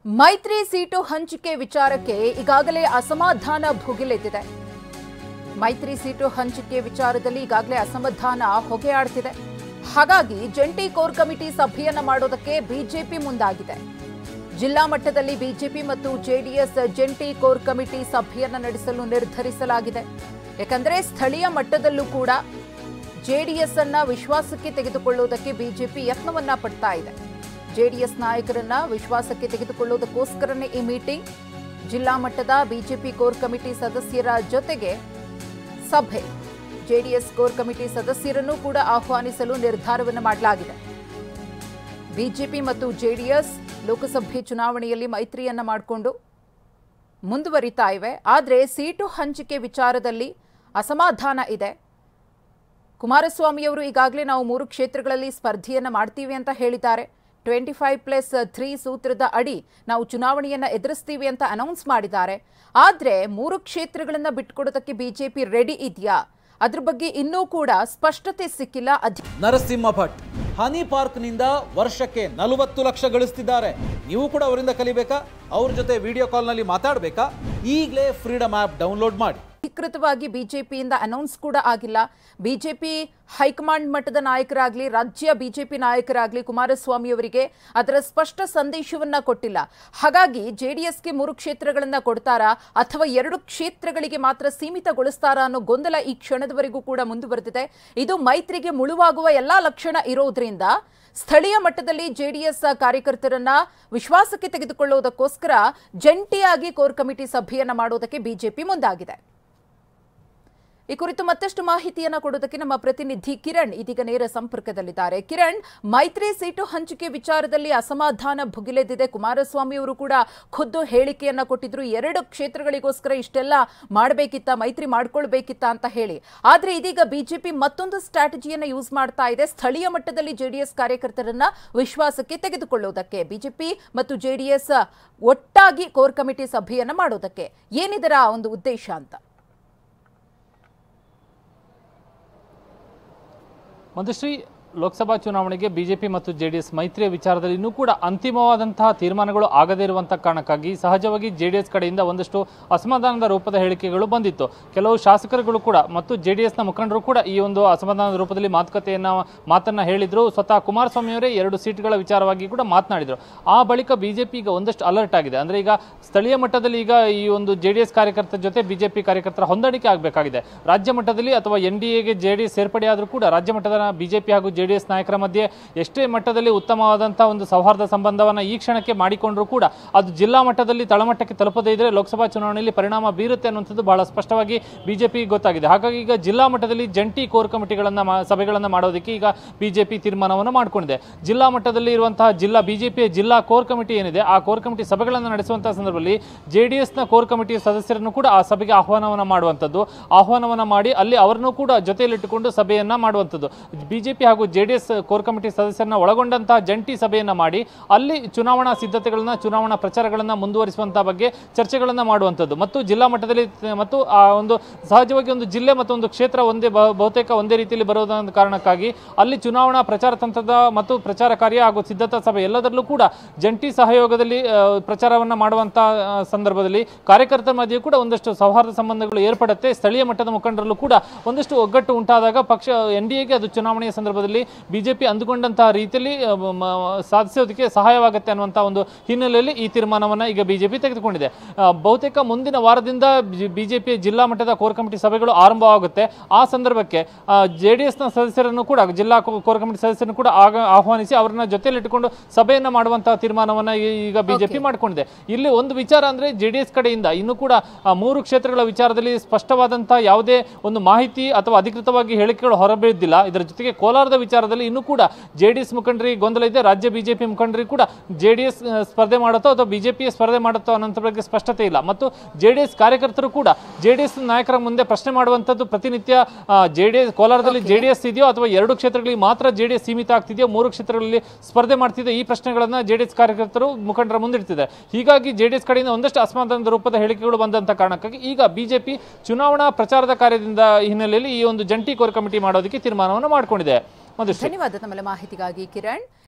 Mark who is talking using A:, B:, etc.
A: ಮೈತ್ರಿ ಸೀಟು ಹಂಚಿಕೆ ವಿಚಾರಕ್ಕೆ ಈಗಾಗಲೇ ಅಸಮಾಧಾನ ಭುಗಿಲೆದ್ದಿದೆ. ಮೈತ್ರಿ ಸೀಟು ಹಂಚಿಕೆ ವಿಚಾರದಲ್ಲಿ ಈಗಾಗಲೇ ಅಸಮಾಧಾನ ಹೊಗೆಯಾಡ್ತಿದೆ. ಹಾಗಾಗಿ ಜಂಟಿ ಕೋರ್ ಕಮಿಟಿ ಸಭೆಯನ್ನ ಮಾಡೋದಕ್ಕೆ ಬಿಜೆಪಿ ಮುಂದಾಗಿದೆ. ಜಿಲ್ಲಾ ಮಟ್ಟದಲ್ಲಿ ಬಿಜೆಪಿ ಮತ್ತು ಜೆಡಿಎಸ್ ಜಂಟಿ ಕೋರ್ ಕಮಿಟಿ ಸಭೆಯನ್ನ ನಡೆಸಲು ನಿರ್ಧರಿಸಲಾಗಿದೆ. ಯಾಕಂದ್ರೆ ಸ್ಥಳೀಯ ಮಟ್ಟದಲ್ಲೂ ಕೂಡ ಜೆಡಿಎಸ್ ಅನ್ನ ವಿಶ್ವಾಸಕ್ಕೆ ತೆಗೆದುಕೊಳ್ಳುವುದಕ್ಕೆ ಬಿಜೆಪಿ ಯತ್ನವನ್ನ ಪಡ್ತಾ ಇದೆ. ಜೆಡಿಎಸ್ ನಾಯಕರನ್ನ ವಿಶ್ವಾಸಕ್ಕೆ ತೆಗೆದುಕೊಳ್ಳುವುದಕ್ಕೋಸ್ಕರನೇ ಈ ಮೀಟಿಂಗ್. ಜಿಲ್ಲಾ ಮಟ್ಟದ ಬಿಜೆಪಿ ಕೋರ್ ಕಮಿಟಿ ಸದಸ್ಯರ ಜೊತೆಗೆ ಸಭೆ. ಜೆಡಿಎಸ್ ಕೋರ್ ಕಮಿಟಿ ಸದಸ್ಯರನ್ನು ಕೂಡ ಆಹ್ವಾನಿಸಲು ನಿರ್ಧಾರವನ್ನು ಮಾಡಲಾಗಿದೆ. ಬಿಜೆಪಿ ಮತ್ತು ಜೆಡಿಎಸ್ ಲೋಕಸಭೆ ಚುನಾವಣೆಯಲ್ಲಿ ಮೈತ್ರಿಯನ್ನ ಮಾಡಿಕೊಂಡು ಮುಂದುವರಿತಾ ಇವೆ. ಆದರೆ ಸೀಟು ಹಂಚಿಕೆ ವಿಚಾರದಲ್ಲಿ ಅಸಮಾಧಾನ ಇದೆ. ಕುಮಾರಸ್ವಾಮಿಯವರು ಈಗಾಗಲೇ ನಾವು 3 ಕ್ಷೇತ್ರಗಳಲ್ಲಿ ಸ್ಪರ್ಧೆಯನ್ನ ಮಾಡ್ತೀವಿ ಅಂತ ಹೇಳಿದ್ದಾರೆ. 25+3 ಸೂತ್ರದ ಅಡಿ ನಾವು ಚುನಾವಣೆಯನ್ನ ಎದುರಿಸ್ತೀವಿ ಅಂತ ಅನೌನ್ಸ್ ಮಾಡಿದ್ದಾರೆ. ಆದರೆ 3 ಕ್ಷೇತ್ರಗಳನ್ನ ಬಿಟ್ಕೊಡೋದಕ್ಕೆ ಬಿಜೆಪಿ ರೆಡಿ ಇದೆಯಾ? ಅದ್ರ ಬಗ್ಗೆ ಇನ್ನೂ ಕೂಡ ಸ್ಪಷ್ಟತೆ ಸಿಕ್ಕಿಲ್ಲ.
B: ನರಸಿಂಹ ಭಟ್ ಹನಿ ಪಾರ್ಕ್ನಿಂದ ವರ್ಷಕ್ಕೆ 40 ಲಕ್ಷ ಗಳಿಸ್ತಿದ್ದಾರೆ. ನೀವು ಕೂಡ ಅವರಿಂದ ಕಲಿಬೇಕಾ? ಅವ್ರ ಜೊತೆ ವಿಡಿಯೋ ಕಾಲ್ನಲ್ಲಿ ಮಾತಾಡಬೇಕಾ? ಈಗಲೇ ಫ್ರೀಡಮ್ ಆ್ಯಪ್ ಡೌನ್ಲೋಡ್ ಮಾಡಿ.
A: ಅಧಿಕೃತವಾಗಿ ಬಿಜೆಪಿಯಿಂದ ಅನೌನ್ಸ್ ಕೂಡ ಆಗಿಲ್ಲ. ಬಿಜೆಪಿ ಹೈಕಮಾಂಡ್ ಮಟ್ಟದ ನಾಯಕರಾಗಲಿ, ರಾಜ್ಯ ಬಿಜೆಪಿ ನಾಯಕರಾಗಲಿ ಕುಮಾರಸ್ವಾಮಿ ಅವರಿಗೆ ಅದರ ಸ್ಪಷ್ಟ ಸಂದೇಶವನ್ನ ಕೊಟ್ಟಿಲ್ಲ. ಹಾಗಾಗಿ ಜೆಡಿಎಸ್ಗೆ 3 ಕ್ಷೇತ್ರಗಳನ್ನ ಕೊಡ್ತಾರಾ ಅಥವಾ 2 ಕ್ಷೇತ್ರಗಳಿಗೆ ಮಾತ್ರ ಸೀಮಿತಗೊಳಿಸ್ತಾರಾ ಅನ್ನೋ ಗೊಂದಲ ಈ ಕ್ಷಣದವರೆಗೂ ಕೂಡ ಮುಂದುವರೆದಿದೆ. ಇದು ಮೈತ್ರಿಗೆ ಮುಳುವಾಗುವ ಎಲ್ಲಾ ಲಕ್ಷಣ ಇರೋದ್ರಿಂದ ಸ್ಥಳೀಯ ಮಟ್ಟದಲ್ಲಿ ಜೆಡಿಎಸ್ ಕಾರ್ಯಕರ್ತರನ್ನ ವಿಶ್ವಾಸಕ್ಕೆ ತೆಗೆದುಕೊಳ್ಳುವುದಕ್ಕೋಸ್ಕರ ಜಂಟಿಯಾಗಿ ಕೋರ್ ಕಮಿಟಿ ಸಭೆಯನ್ನ ಮಾಡೋದಕ್ಕೆ ಬಿಜೆಪಿ ಮುಂದಾಗಿದೆ. ಈ ಕುರಿತು ಮತ್ತಷ್ಟು ಮಾಹಿತಿಯನ್ನ ಕೊಡೋದಕ್ಕೆ ನಮ್ಮ ಪ್ರತಿನಿಧಿ ಕಿರಣ್ ಇದೀಗ ನೇರ ಸಂಪರ್ಕದಲ್ಲಿದ್ದಾರೆ. ಕಿರಣ್, ಮೈತ್ರಿ ಸೀಟು ಹಂಚಿಕೆ ವಿಚಾರದಲ್ಲಿ ಅಸಮಾಧಾನ ಭುಗಿಲೆದ್ದಿದೆ. ಕುಮಾರಸ್ವಾಮಿ ಅವರು ಕೂಡ ಖುದ್ದು ಹೇಳಿಕೆಯನ್ನ ಕೊಟ್ಟಿದ್ರು, 2 ಕ್ಷೇತ್ರಗಳಿಗೋಸ್ಕರ ಇಷ್ಟೆಲ್ಲ ಮಾಡಬೇಕಿತ್ತ, ಮೈತ್ರಿ ಮಾಡ್ಕೊಳ್ಬೇಕಿತ್ತ ಅಂತ ಹೇಳಿ. ಆದ್ರೆ ಇದೀಗ ಬಿಜೆಪಿ ಮತ್ತೊಂದು ಸ್ಟ್ರಾಟಜಿಯನ್ನ ಯೂಸ್ ಮಾಡ್ತಾ ಇದೆ. ಸ್ಥಳೀಯ ಮಟ್ಟದಲ್ಲಿ ಜೆಡಿಎಸ್ ಕಾರ್ಯಕರ್ತರನ್ನ ವಿಶ್ವಾಸಕ್ಕೆ ತೆಗೆದುಕೊಳ್ಳುವುದಕ್ಕೆ ಬಿಜೆಪಿ ಮತ್ತು ಜೆಡಿಎಸ್ ಒಟ್ಟಾಗಿ ಕೋರ್ ಕಮಿಟಿ ಸಭೆಯನ್ನ ಮಾಡೋದಕ್ಕೆ ಏನಿದರ ಒಂದು ಉದ್ದೇಶ ಅಂತ?
C: ಮಂಜುಶ್ರೀ, ಲೋಕಸಭಾ ಚುನಾವಣೆಗೆ ಬಿಜೆಪಿ ಮತ್ತು ಜೆಡಿಎಸ್ ಮೈತ್ರಿಯ ವಿಚಾರದಲ್ಲಿ ಇನ್ನೂ ಕೂಡ ಅಂತಿಮವಾದಂತಹ ತೀರ್ಮಾನಗಳು ಆಗದೇ ಇರುವಂತಹ ಕಾರಣಕ್ಕಾಗಿ ಸಹಜವಾಗಿ ಜೆಡಿಎಸ್ ಕಡೆಯಿಂದ ಒಂದಷ್ಟು ಅಸಮಾಧಾನದ ರೂಪದ ಹೇಳಿಕೆಗಳು ಬಂದಿತ್ತು. ಕೆಲವು ಶಾಸಕರುಗಳು ಕೂಡ ಮತ್ತು ಜೆಡಿಎಸ್ನ ಮುಖಂಡರು ಕೂಡ ಈ ಒಂದು ಅಸಮಾಧಾನದ ರೂಪದಲ್ಲಿ ಮಾತನ್ನ ಹೇಳಿದ್ರು. ಸ್ವತಃ ಕುಮಾರಸ್ವಾಮಿ ಅವರೇ 2 ಸೀಟ್ಗಳ ವಿಚಾರವಾಗಿ ಕೂಡ ಮಾತನಾಡಿದ್ರು. ಆ ಬಳಿಕ ಬಿಜೆಪಿ ಈಗ ಒಂದಷ್ಟು ಅಲರ್ಟ್ ಆಗಿದೆ. ಅಂದ್ರೆ ಈಗ ಸ್ಥಳೀಯ ಮಟ್ಟದಲ್ಲಿ ಈಗ ಈ ಒಂದು ಜೆಡಿಎಸ್ ಕಾರ್ಯಕರ್ತರ ಜೊತೆ ಬಿಜೆಪಿ ಕಾರ್ಯಕರ್ತರ ಹೊಂದಾಣಿಕೆ ಆಗಬೇಕಾಗಿದೆ. ರಾಜ್ಯ ಮಟ್ಟದಲ್ಲಿ ಅಥವಾ ಎನ್ಡಿಎಗೆ ಜೆಡಿಎಸ್ ಸೇರ್ಪಡೆಯಾದರೂ ಕೂಡ ರಾಜ್ಯ ಮಟ್ಟದ ಬಿಜೆಪಿ ಹಾಗೂ ಜೆಡಿಎಸ್ ನಾಯಕರ ಮಧ್ಯೆ ಎಷ್ಟೇ ಮಟ್ಟದಲ್ಲಿ ಉತ್ತಮವಾದಂತಹ ಒಂದು ಸೌಹಾರ್ದ ಸಂಬಂಧವನ್ನ ಈ ಕ್ಷಣಕ್ಕೆ ಮಾಡಿಕೊಂಡ್ರು ಕೂಡ ಅದು ಜಿಲ್ಲಾ ಮಟ್ಟದಲ್ಲಿ ತಳಮಟ್ಟಕ್ಕೆ ತಲುಪದೇ ಇದ್ರೆ ಲೋಕಸಭಾ ಚುನಾವಣೆಯಲ್ಲಿ ಪರಿಣಾಮ ಬೀರುತ್ತೆ ಅನ್ನುವಂಥದ್ದು ಬಹಳ ಸ್ಪಷ್ಟವಾಗಿ ಬಿಜೆಪಿ ಗೊತ್ತಾಗಿದೆ. ಹಾಗಾಗಿ ಈಗ ಜಿಲ್ಲಾ ಮಟ್ಟದಲ್ಲಿ ಜಂಟಿ ಕೋರ್ ಕಮಿಟಿಗಳನ್ನ ಸಭೆಗಳನ್ನ ಮಾಡೋದಕ್ಕೆ ಈಗ ಬಿಜೆಪಿ ತೀರ್ಮಾನವನ್ನು ಮಾಡಿಕೊಂಡಿದೆ. ಜಿಲ್ಲಾ ಮಟ್ಟದಲ್ಲಿ ಇರುವಂತಹ ಬಿಜೆಪಿಯ ಜಿಲ್ಲಾ ಕೋರ್ ಕಮಿಟಿ ಏನಿದೆ ಆ ಕೋರ್ ಕಮಿಟಿ ಸಭೆಗಳನ್ನು ನಡೆಸುವಂತಹ ಸಂದರ್ಭದಲ್ಲಿ ಜೆಡಿಎಸ್ನ ಕೋರ್ ಕಮಿಟಿ ಸದಸ್ಯರನ್ನು ಕೂಡ ಆ ಸಭೆಗೆ ಆಹ್ವಾನವನ್ನ ಮಾಡಿ ಅಲ್ಲಿ ಅವರನ್ನು ಕೂಡ ಜೊತೆಯಲ್ಲಿಟ್ಟುಕೊಂಡು ಸಭೆಯನ್ನ ಮಾಡುವಂಥದ್ದು. ಬಿಜೆಪಿ ಹಾಗೂ ಜೆಡಿಎಸ್ ಕೋರ್ ಕಮಿಟಿ ಸದಸ್ಯರನ್ನ ಒಳಗೊಂಡಂತಹ ಜಂಟಿ ಸಭೆಯನ್ನ ಮಾಡಿ ಅಲ್ಲಿ ಚುನಾವಣಾ ಸಿದ್ಧತೆಗಳನ್ನ, ಚುನಾವಣಾ ಪ್ರಚಾರಗಳನ್ನ ಮುಂದುವರಿಸುವಂತಹ ಬಗ್ಗೆ ಚರ್ಚೆಗಳನ್ನ ಮಾಡುವಂಥದ್ದು ಮತ್ತು ಜಿಲ್ಲಾ ಮಟ್ಟದಲ್ಲಿ ಮತ್ತು ಆ ಒಂದು ಸಹಜವಾಗಿ ಒಂದು ಜಿಲ್ಲೆ ಮತ್ತು ಒಂದು ಕ್ಷೇತ್ರ ಬಹುತೇಕ ಒಂದೇ ರೀತಿಯಲ್ಲಿ ಬರೋದ ಕಾರಣಕ್ಕಾಗಿ ಅಲ್ಲಿ ಚುನಾವಣಾ ಪ್ರಚಾರ ತಂತ್ರದ ಮತ್ತು ಪ್ರಚಾರ ಕಾರ್ಯ ಹಾಗೂ ಸಿದ್ಧತಾ ಸಭೆ ಎಲ್ಲದರಲ್ಲೂ ಕೂಡ ಜಂಟಿ ಸಹಯೋಗದಲ್ಲಿ ಪ್ರಚಾರವನ್ನ ಮಾಡುವಂತಹ ಸಂದರ್ಭದಲ್ಲಿ ಕಾರ್ಯಕರ್ತರ ಮಧ್ಯೆ ಕೂಡ ಒಂದಷ್ಟು ಸೌಹಾರ್ದ ಸಂಬಂಧಗಳು ಏರ್ಪಡುತ್ತೆ. ಸ್ಥಳೀಯ ಮಟ್ಟದ ಮುಖಂಡರಲ್ಲೂ ಕೂಡ ಒಂದಷ್ಟು ಒಗ್ಗಟ್ಟು ಉಂಟಾದಾಗ ಪಕ್ಷ ಎನ್ಡಿಎಗೆ ಅದು ಚುನಾವಣೆಯ ಸಂದರ್ಭದಲ್ಲಿ ಬಿಜೆಪಿ ಅಂದುಕೊಂಡಂತಹ ರೀತಿಯಲ್ಲಿ ಸಾಧಿಸೋದಕ್ಕೆ ಸಹಾಯವಾಗುತ್ತೆ ಅನ್ನುವಂತಹ ಒಂದು ಹಿನ್ನೆಲೆಯಲ್ಲಿ ಈ ತೀರ್ಮಾನವನ್ನ ಈಗ ಬಿಜೆಪಿ ತೆಗೆದುಕೊಂಡಿದೆ. ಬಹುತೇಕ ಮುಂದಿನ ವಾರದಿಂದ ಬಿಜೆಪಿ ಜಿಲ್ಲಾ ಮಟ್ಟದ ಕೋರ್ ಕಮಿಟಿ ಸಭೆಗಳು ಆರಂಭವಾಗುತ್ತೆ. ಆ ಸಂದರ್ಭಕ್ಕೆ ಜೆಡಿಎಸ್ನ ಸದಸ್ಯರನ್ನು ಕೂಡ ಜಿಲ್ಲಾ ಕೋರ್ ಕಮಿಟಿ ಸದಸ್ಯರನ್ನು ಕೂಡ ಆಹ್ವಾನಿಸಿ ಅವರನ್ನ ಜೊತೆಯಲ್ಲಿಟ್ಟುಕೊಂಡು ಸಭೆಯನ್ನ ಮಾಡುವಂತಹ ತೀರ್ಮಾನವನ್ನ ಈಗ ಬಿಜೆಪಿ ಮಾಡಿಕೊಂಡಿದೆ. ಇಲ್ಲಿ ಒಂದು ವಿಚಾರ ಅಂದ್ರೆ ಜೆಡಿಎಸ್ ಕಡೆಯಿಂದ ಇನ್ನೂ ಕೂಡ 3 ಕ್ಷೇತ್ರಗಳ ವಿಚಾರದಲ್ಲಿ ಸ್ಪಷ್ಟವಾದಂತಹ ಯಾವುದೇ ಒಂದು ಮಾಹಿತಿ ಅಥವಾ ಅಧಿಕೃತವಾಗಿ ಹೇಳಿಕೆಗಳು ಹೊರಬಿದ್ದಿಲ್ಲ. ಇದರ ಜೊತೆಗೆ ಕೋಲಾರದ ವಿಚಾರದಲ್ಲಿ ಇನ್ನೂ ಕೂಡ ಜೆಡಿಎಸ್ ಮುಖಂಡರಿಗೆ ಗೊಂದಲ ಇದೆ. ರಾಜ್ಯ ಬಿಜೆಪಿ ಮುಖಂಡರಿಗೆ ಕೂಡ ಜೆಡಿಎಸ್ ಸ್ಪರ್ಧೆ ಮಾಡುತ್ತೋ ಅಥವಾ ಬಿಜೆಪಿ ಸ್ಪರ್ಧೆ ಮಾಡುತ್ತೋ ಅನ್ನೋ ಬಗ್ಗೆ ಸ್ಪಷ್ಟತೆ ಇಲ್ಲ. ಮತ್ತು ಜೆಡಿಎಸ್ ಕಾರ್ಯಕರ್ತರು ಕೂಡ ಜೆಡಿಎಸ್ ನಾಯಕರ ಮುಂದೆ ಪ್ರಶ್ನೆ ಮಾಡುವಂತದ್ದು ಪ್ರತಿನಿತ್ಯ ಜೆಡಿಎಸ್ ಕೋಲಾರದಲ್ಲಿ ಜೆಡಿಎಸ್ ಇದೆಯೋ ಅಥವಾ 2 ಕ್ಷೇತ್ರಗಳಿಗೆ ಮಾತ್ರ ಜೆಡಿಎಸ್ ಸೀಮಿತ ಆಗ್ತಿದೆಯೋ, 3 ಕ್ಷೇತ್ರಗಳಲ್ಲಿ ಸ್ಪರ್ಧೆ ಮಾಡ್ತಿದೆ, ಈ ಪ್ರಶ್ನೆಗಳನ್ನ ಜೆಡಿಎಸ್ ಕಾರ್ಯಕರ್ತರು ಮುಖಂಡರ ಮುಂದಿಡ್ತಿದ್ದಾರೆ. ಹೀಗಾಗಿ ಜೆಡಿಎಸ್ ಕಡೆಯಿಂದ ಒಂದಷ್ಟು ಅಸಮಾಧಾನದ ರೂಪದ ಹೇಳಿಕೆಗಳು ಬಂದಂತ ಕಾರಣಕ್ಕಾಗಿ ಈಗ ಬಿಜೆಪಿ ಚುನಾವಣಾ ಪ್ರಚಾರದ ಕಾರ್ಯದಿಂದ ಹಿನ್ನೆಲೆಯಲ್ಲಿ ಈ ಒಂದು ಜಂಟಿ ಕೋರ್ ಕಮಿಟಿ ಮಾಡೋದಕ್ಕೆ ತೀರ್ಮಾನವನ್ನು ಮಾಡಿಕೊಂಡಿದೆ.
A: ಧನ್ಯವಾದ ತಮ್ಮ ಮಾಹಿತಿಗಾಗಿ ಕಿರಣ್.